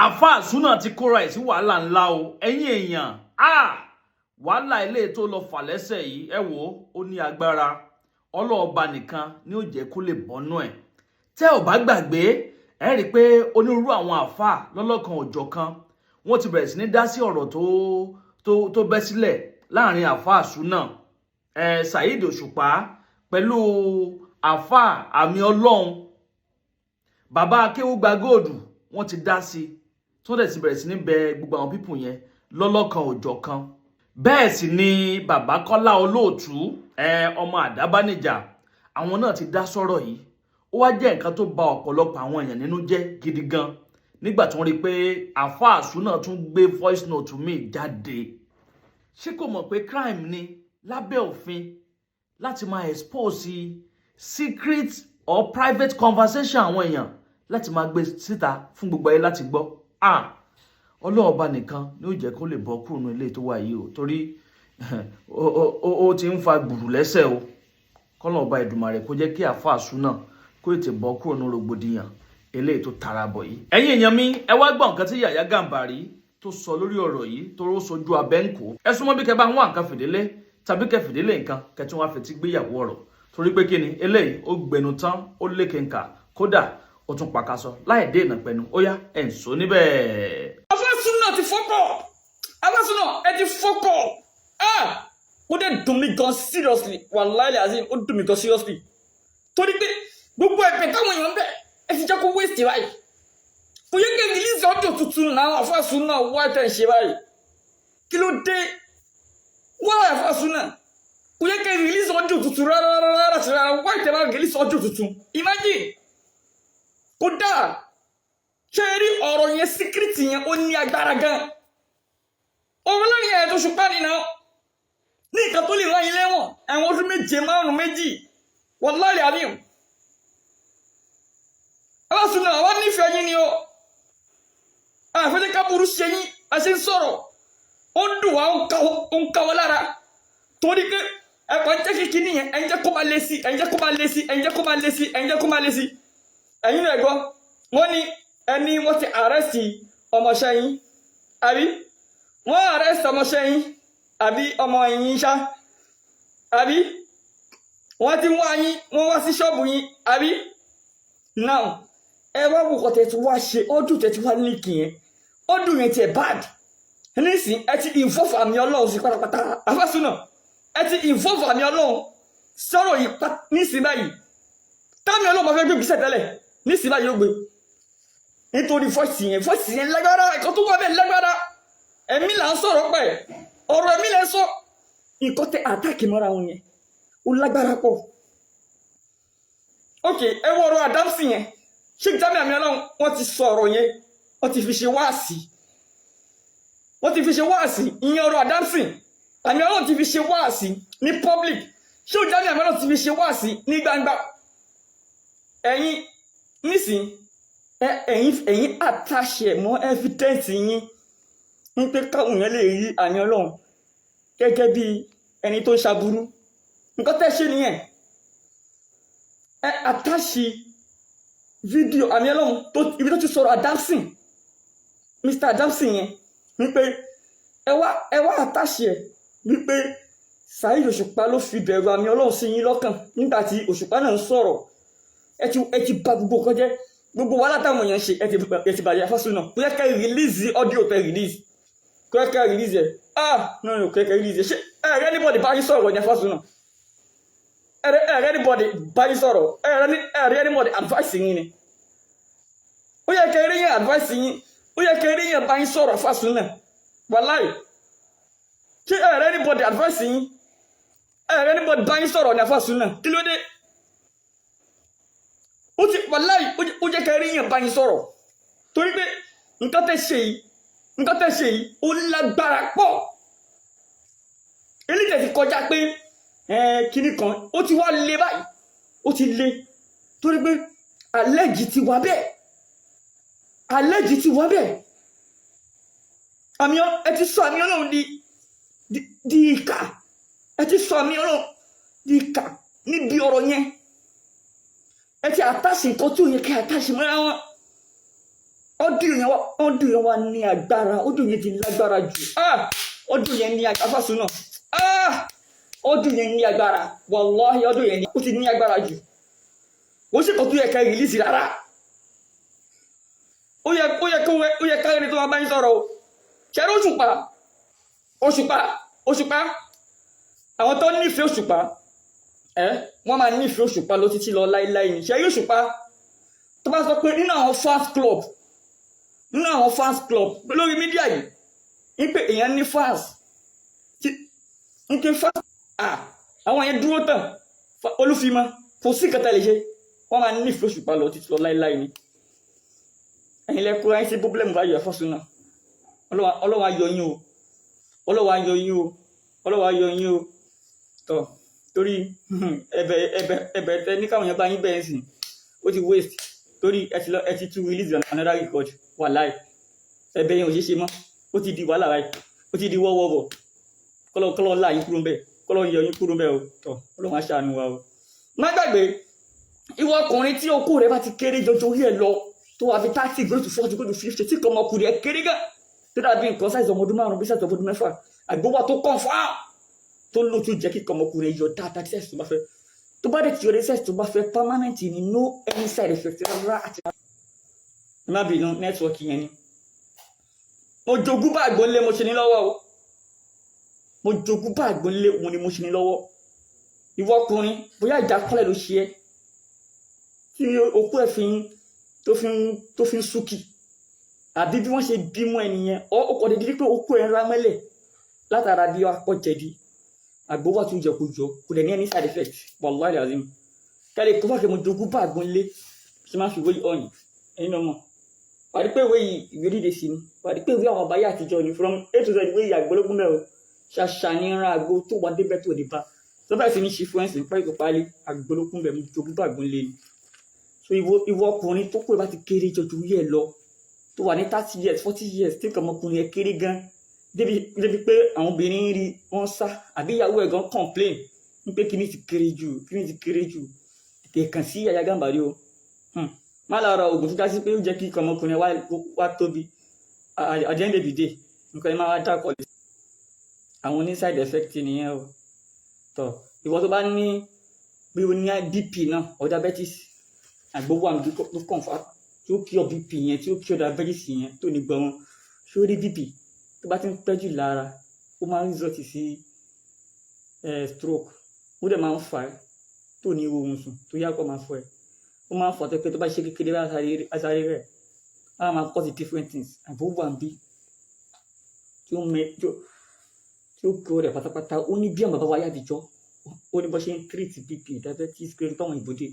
àfáà súnà ti kóra ẹ̀ sí wàhálà ńlá o ẹ̀yin èèyàn wàhálà ilé tó lọ fà lẹ́sẹ̀ yìí ẹ wò ó ní agbára ọlọ́ọ̀ba nìkan ni ó jẹ́ kó lè bọ́nú ẹ̀ tẹ́ ò bá gbàgbé ẹ rí i pé onírúurú àwọn àfáà lọ́lọ́kan òjọ̀kan wọ́n ti bẹ̀rẹ̀ sí ní dá sí ọ̀rọ̀ tó bẹ́ sílẹ̀ láàrin àfáà súnà Saheed Òṣùpá pẹ̀lú àfáà àmì ọlọ́run bàbá akéwúgba góòdù wọ́n ti dá sí tó dẹ̀ ti bẹ̀rẹ̀ sí ní bẹ gbogbo àwọn pípù yẹn lọ́lọ́kan òjọ̀kan bẹ́ẹ̀ sì ni bàbá Kọ́lá Olóòtú ọmọ Àdábánijà àwọn náà ti dá sọ̀rọ̀ yìí ó wá jẹ́ nǹkan tó bà ọ̀pọ̀lọpọ̀ àwọn èèyàn nínú jẹ́ gidi gan nígbà tí wọ́n rí i pé àfáà súnà tún gbé voice note mi jáde ṣé kò mọ̀ pé crime ni lábẹ́ òfin láti máa expose secret or private conversation àwọn èèyàn láti máa gbé síta fún gbogbo ayé láti gbọ́ ọlọ́ọ̀ba nìkan ni ó jẹ́ kó lè bọ́ kúrò ní ilé tó wà yìí o torí ó ti ń fa gbùrù lẹ́sẹ̀ o kọ́lọ́ọ̀ba Èdùmàrè kó jẹ́ kí àfáà súnà kó ètè bọ́ kúrò ní rògbòdìyàn eléyìí tó tara bọ̀ yìí. ẹ̀yin èèyàn mi ẹ wá gbọ́ nǹkan tí Yàyà Gàmbàrí tó sọ lórí ọ̀rọ̀ yìí tó ró sojú abẹ́ǹkó ẹ súnmọ́ bí kẹ bá ń wá nǹkan fìdílé tàbí kẹ fìdílé nǹkan kẹ tí wọ́n á fetí gbéyàwó ọ̀rọ̀ torí pé kíni eléyìí ó gbẹnu tán ó lékenkà kódà ó tún pàkàsọ láì dé ìnàpẹnu ó yá ẹ̀ ń sọ níbẹ̀. Afásúnà ti fọ́pọ̀ Afásúnà ẹ ti fọ́pọ̀ ó dẹ̀ dùn mí gan seriously wàláhì azim ó dùn mí gan seriously torí pé gbogbo ẹ̀bẹ̀ táwọn èèyàn bẹ̀ ẹ ti jẹ́ kó waste báyìí kò yẹ kí release ọdún tuntun náà Afásúnà wá tẹ̀ ṣe báyìí kí ló dé wá Afásúnà kò yẹ kí release ọdún tuntun rárá wá tẹ̀ bá release ọdún tuntun imagine kódà ṣe rí ọ̀rọ̀ yẹn síkírìtì yẹn ó ní agbára gan ọ̀rọ̀ lẹ́yìn ẹ̀ tó ṣùpá nínú ní nǹkan tó lè ráyìn lẹ́wọ̀n ẹ̀wọ̀n ọdún méje márùn méjì wallahi àmín Afásúnà àwọn nífẹ̀ẹ́ yín ni ó àfẹ́jẹ́ kábúrú ṣe yín a ṣe ń sọ̀rọ̀ ó ń dùn wá ó ń káwọ́ lára torí pé ẹ̀kọ́ jẹ́ kíkí nìyẹn ẹ̀ ń jẹ́ kó máa lé sí ẹ̀ ń jẹ́ kó máa lé sí ẹ̀ ń jẹ́ kó máa lé sí ẹ̀ ń jẹ́ kó máa lé sí ẹ̀yin náà gbọ́ wọ́n ní ẹni wọ́n ti àrẹ́sì ọmọọṣẹ́ yín àbí wọ́n àrẹ́sì ọmọọṣẹ́ yín àbí ọmọ yín ṣá àbí wọ́n ti wá yín wọ́n wá sí ṣọ́ọ̀bù yín àbí now ẹ wá wò kọ́ tẹ̀ tí wá ṣe ọdún tẹ̀ tí wá líkì yẹn ọdún yẹn tiẹ̀ bad nísìn ẹ ti involve àmì ọlọ́run sí pátápátá Afásúnà ẹ ti involve àmì ọlọ́run sọ̀rọ̀ yìí nísìn báyìí táàmì ọlọ́run máa fẹ́ gbé gbèsè tẹ́lẹ̀ nísìn báyìí ó gbé nítorí fọ́ọ̀sì yẹn lágbára ẹ̀kọ́ tó wà bẹ́ẹ̀ lágbára ẹ̀mí là ń sọ̀rọ̀ pẹ̀ ọ̀rọ̀ ẹ̀mí lẹ́ sọ nǹkan tẹ àtàkì mọ́ra wọn yẹn ó lágbára pọ̀ ok ẹ wọ ọ̀rọ̀ Adamsi yẹn ṣé ìjábí àmì ọlọ́run wọ́n ti sọ ọ̀rọ̀ yẹn wọ́n ti fi ṣe wáàsí ìyẹn ọ̀rọ̀ Adamsi àmì ọlọ́run ti fi ṣe wáàsí ní public ṣé ìjábí àmì ọlọ́run ti fi ṣe wáàsí ní gbangba ẹ̀yin nísìn ẹ̀yin àtàṣe mọ́ evidence yín ń pé káwọn èèyàn lè rí àmì ọlọ́run gẹ́gẹ́ bí ẹni tó ń ṣaburú nǹkan tẹ́ ṣe nìyẹn ẹ àtàṣe fídíò àmì ọlọ́run tó ibi tó ti sọ̀rọ̀ Adamsi Mr. Adamsi yẹn wípé ẹ wá àtàṣe ẹ wípé Saheed Òṣùpá ló fi bẹ̀rù àmì ọlọ́run sí yín lọ́kàn nígbà tí Òṣùpá náà ń sọ̀rọ̀ ẹ ti bà gbogbo kan jẹ́ gbogbo wàhálà táwọn èèyàn ṣe ẹ ti bàjẹ́ Afásúnà kò yẹ ká release audio tẹ release kò yẹ ká release ẹ no kò yẹ ká release ẹ ṣé ẹ̀rẹ́ anybody bá yín sọ̀rọ̀ ní Afásúnà ẹ̀rẹ́ anybody bá yín sọ̀rọ̀ ẹ̀rẹ́ anybody advice yín ni ó yẹ ká eré yẹn advice yín ó yẹ ká eré yẹn bá yín sọ̀rọ̀ Afásúnà wàláì ṣé ẹ̀rẹ́ anybody advice yín ẹ̀rẹ́ anybody bá yín sọ̀rọ̀ ní Afásúnà kí ló dé ó ti wàláì ó jẹ́ ká eré yẹn bá yín sọ̀rọ̀ torí pé nǹkan tẹ́ ṣe yìí ó lágbára pọ̀ eléyìí ti kọjá pé kíní kan ó ti wá le báyìí ó ti le torí pé àlẹ́jì ti wá bẹ́ẹ̀ ẹ ti sọ àmì ọlọ́run di ìkà ẹ ti sọ àmì ọlọ́run di ìkà níbi ọ̀rọ̀ yẹn ẹ ti àtàṣì nǹkan tí ò yẹ kí àtàṣì mọ́ra wọn ọdún yẹn wà ní agbára, ọdún yẹn ti lágbára jù. Ọdún yẹn ní agbára Fasuna. Ọdún yẹn ní agbára, wàláhì ọdún yẹn ó ti ní agbára jù. Wọ́n sì kọ́ tó yẹ ká rìlíìsì rárá. Ó yẹ ká ẹni tó máa bá yín sọ̀rọ̀ o. Ṣẹ́rí Òṣùpá. Àwọn tó nífẹ̀ẹ́ Òṣùpá, wọ́n máa nífẹ̀ẹ́ Òṣùpá lọ títí lọ láíláí ni. Ṣẹ́rí Òṣùpá tó bá sọ pé nínú àwọn fans club lórí mídíà yìí, ní pé èèyàn ní fans, àwọn yẹn dúró tán, Olúfimọ, kò sí kẹta lè ṣe, wọ́n máa nífẹ̀ẹ́ Òṣùpá lọ títí lọ láíláí ni. Ẹ̀yin lẹ́kọ̀ọ́ ayé sí pọ́blẹ́mù báyìí ẹ̀fọ́ Fasuna. Ọlọ́wọ́ ayọ̀ yín o. Tọ́ torí ẹ̀bẹ̀ tẹ ní káwọn yẹn bá yín bẹ́ẹ̀ sìn, ó ti waste. Torí ẹ ti tún release another record wàláì. Ẹ̀bẹ̀ yẹn ò ṣeé ṣe mọ́. Ó ti di wàhálà báyìí. Ó ti di wọ́wọ́wọ́. Kọ́lọ́ là yín kúrò ń bẹ̀. Kọ́lọ́ yọ yín kúrò ń bẹ̀ o. Tọ́ Ọlọ́run á ṣàánú wa o. Má gbàgbé, ìwọ ọkùnrin tí okó rẹ bá ti kéré jọjọ orí ẹ lọ, tó wà fi 30 go to 40 go to 50 tí kò ọmọkùnrin ẹ kéré gan. Tó dàbí nǹkan sáìsì ọmọ ọdún 5 bí sáìsì ọmọ ọdún 6. Àgbówà tó confirm tó lójú jẹ́ kí ọmọkùnrin yọ dáadáa tí sẹ́ẹ̀sì tó bá fẹ́. Tó bá dẹ̀ tí yọrí sẹ́ẹ̀sì tó bá fẹ́ permanent ni no any side effect rárá àti rárá. Ẹ má bínú nẹ́tíwọ́ọ̀kì yẹn ni. Mo jogún bá àgbónlé mo ṣe ní lọ́wọ́ o. Mo jogún bá àgbónlé òun ni mo ṣe ní lọ́wọ́. Ìwọ ọkùnrin bóyá ìdákọ́lẹ̀ ló ṣe é tí okú ẹ̀ tó fi ń súnkì, àbí bí wọ́n ṣe bímọ ẹnìyẹn ó kọ́ dédé pé okú ẹ̀ ń rá mẹ́lẹ̀ látara bí apọ̀ jẹ̀dí. Àgbówà tó jẹ kó jọ kò dẹ̀ ní any side effect wallahi alazim. Kẹ́lẹ́ kó fàkẹ́ mo jogún bá àgbónlé ṣe máa fi wéyí ọ̀yìn ẹ̀yin náà mọ̀. Wàdí pé ìwé yìí ìwé dídè sí ni, wàdí pé ìwé àwọn àbáyé àtijọ́ ni from A to Z ìwé yìí àgbólógún mẹ́rin ṣàṣà ní ra àgbo tó wà débẹ̀ tó dé bá. Tó bá sì ní ṣe fún ẹ̀sìn pẹ́ ìkọ̀pálí àgbólógún bẹ̀ mo jogún bá àgbónlé ni. So ìwọ ọkùnrin tó kó ẹ bá ti kéré jọjú yẹ lọ, tó wà ní 30 years 40 years tí nǹkan ọmọkùnrin ẹ kéré gan débi pé àwọn obìnrin ń rí wọn sá àbí ìyàwó ẹ̀ gan complain ní pé kíní ti kéré jù tètè kàn sí Yahya Gambari o. Má lára oògùn tó dá sí pé ó jẹ́ kí nǹkan ọmọkùnrin wá tóbi at the end of the day nǹkan ẹ máa wá dákọ̀ lé àwọn ní side effect nìyẹn o. Tọ́ ìwọ tó bá ní bí o ní BP náà or diabetes, àgbówó àmì tó kàn fà tí ó kí ọ BP yẹn tí ó kí ọ diabetes yẹn tó ní gbọ́n sórí BP tó bá ti ń pẹ́ jù lára ó máa ń result sí stroke. Ó dẹ̀ máa ń fà á tó ní ohun sùn tó yá kó máa fọ ẹ. Ó máa ń fọ pé tó bá ṣe kékeré bá sáré rẹ̀ á máa cause different things. Àgbówó àmì tí ó kí ọ rẹ̀ pátápátá ó ní bí àwọn bàbá wa yá àtijọ́ ó ní bó ṣe ń treat BP diabetes kí táwọn ìbòdè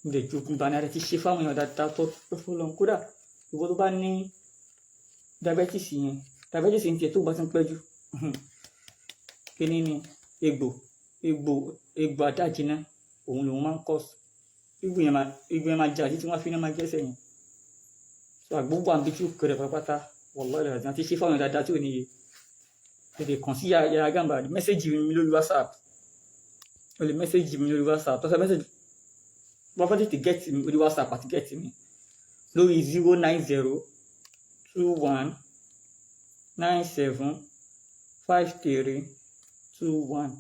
ilẹ̀ jogun bá ní ara ti ṣe fáwọn èèyàn dáadáa tó fún lọ. Kódà ìwọ tó bá ní diabetes yẹn tiẹ̀ tó bá ti ń pẹ́ jù kíní ni egbò àdájìná òun lòun máa ń kọ́ egbò yẹn máa jà títí wọ́n fi ní máa gẹ́sẹ̀ yẹn. So àgbógbò àbí tí ó kéré pátápátá wallahi àti ṣe fáwọn èèyàn dáadáa tí ò níye. Tètè kàn sí Yahya Gambari, mẹ́sẹ̀gì mi lórí WhatsApp, o lè mẹ́sẹ̀gì mi lórí WhatsApp tó sọ mẹ́sẹ̀gì wọ́n fẹ́ tètè get mi lórí WhatsApp àti get mi lórí 09021975321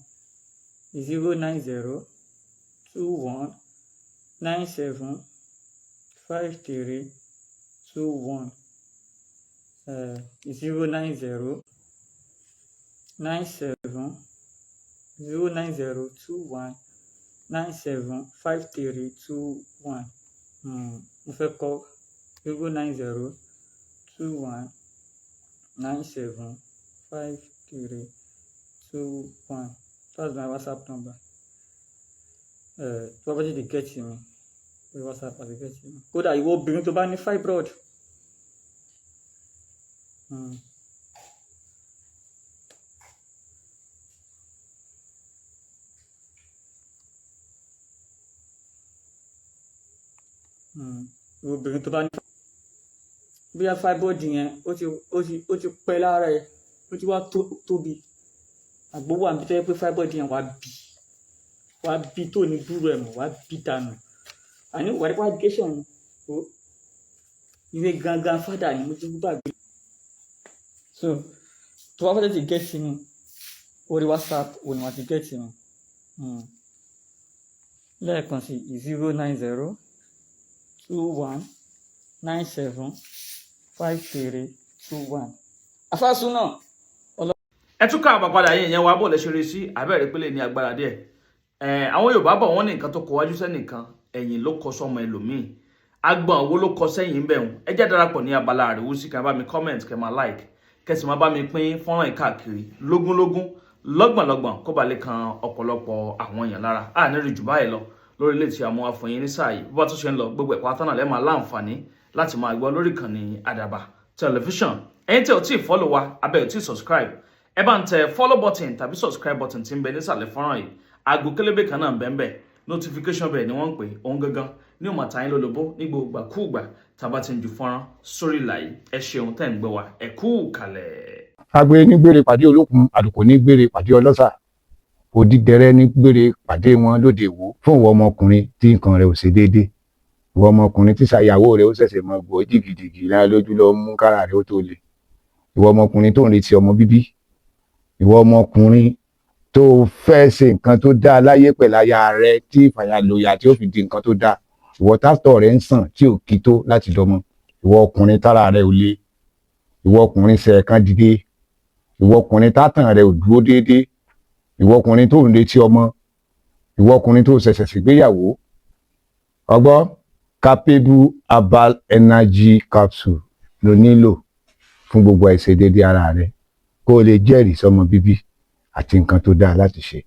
09021975321 09021975321 mo fẹ́ kọ 09021975321 that's my WhatsApp number. Tó bá ti get mi lórí WhatsApp àti get mi. Kódà ìwọ obìnrin tó bá ní fibroid obìnrin tó bá ní bóyá fibroid yẹn ó ti pẹ́ lára ẹ̀ ó ti wá tóbi, àgbówó àmì tó yẹ pé fibroid yẹn wá bí tó ní dúró ẹ̀ mọ̀ wá bí dànù. Àní wà nípa education o ìwé gangan fada ni mo ti gbàgbé. So tó bá fẹ́ tètè gẹ́ẹ̀tì mi orí WhatsApp òní wàá ti gẹ́ẹ̀tì mi. Lẹ́ẹ̀kan sí 09021975321. Afáàsùn náà. ẹ tún ká àbàpadà yẹn yẹn wá bọ̀ lẹ́sẹ̀rẹ́ sí abẹ́rẹ́ pélé ní agbára díẹ̀. Àwọn Yorùbá bọ̀ wọ́n ní nǹkan tó kọ wájú sẹ́nìkan ẹ̀yìn ló kọ sọ́mọ ẹlòmíì. Agbọ̀n owó ló kọ sẹ́yìn bẹ̀ wọ́n. Ẹ jẹ́ darapọ̀ ní abala àríwú sí kẹ́ bá mi comment kẹ́ máa like kẹ́ sì máa bá mi pín fọ́nrán ìkáàkiri lógúnlógún lọ́gbọ̀nlọ́gbọ̀n kó ba lè kan ọ̀pọ̀lọpọ̀ àwọn èèyàn lára. A ní rí jù báyìí lọ lórí ilé tí a mú wá fún yín ní sáà yìí. Bó bá tún ṣe ń lọ gbogbo ẹ̀kọ́ atánà lẹ́ máa láǹfààní láti máa gbọ́ lórí ìkànnì Àdàbà tẹlifíṣàn. Ẹ̀yin tí ò tí ì follow wa abẹ́ ò tí ì subscribe ẹ bá ń tẹ follow button tàbí subscribe button tí ń bẹ nísàlẹ̀ fọ́nrán yìí. Aago kélébé kan náà ń bẹ ń bẹ notification bell ni wọ́n ń pè ohun gangan ní òmà tàyín lólobó ní gbogbo àkúùgbà tàbá ti ń ju fọ́nrán sórí ìlà yìí. Ẹ ṣeun tẹ́ ń gbọ́ wa ẹ kú kalẹ̀. Agbe ní gbére pàdé olókun, àlùkò ní gbére pàdé ọlọ́ṣà, òdìdẹrẹ́ ní gbére pàdé wọn lóde ìwò. Fún ìwọ ọmọkùnrin tí nǹkan rẹ̀ ò ṣe déédé, ìwọ ọmọkùnrin tí ṣàyàwó rẹ̀ ó ṣẹ̀ṣẹ̀ mọ gbọ́ jìgìjìgì lára lójú lọ mú kára rẹ̀ ó tó le, ìwọ ọmọkùnrin tó ń retí ọmọ bíbí, ìwọ ọmọkùnrin tó fẹ́ ṣe nǹkan tó dáa láyé pẹ̀lú aya rẹ̀ tí ìfàyàlóyà tí ó fi di nǹkan tó dáa, ìwọ tátọ̀ rẹ̀ ń sàn tí ò kí tó láti dọmọ, ìwọ ọkùnrin tára rẹ̀ ò le, ìwọ ọkùnrin ṣẹ̀ẹ̀kan dìde, ìwọ ọkùnrin tátàn rẹ̀ ò dúró déédéé, ìwọ ọkùnrin tó ń retí ọmọ, ìwọ ọkùnrin tó ṣẹ̀ṣẹ̀ ṣègbéyàwó. Ọgbọ́ Capable Herbal Energy Capsule ló nílò fún gbogbo àìṣedéédé ara rẹ̀ kó o lè jẹ́rìí sọmọ bíbí àti nǹkan tó dáa láti ṣe.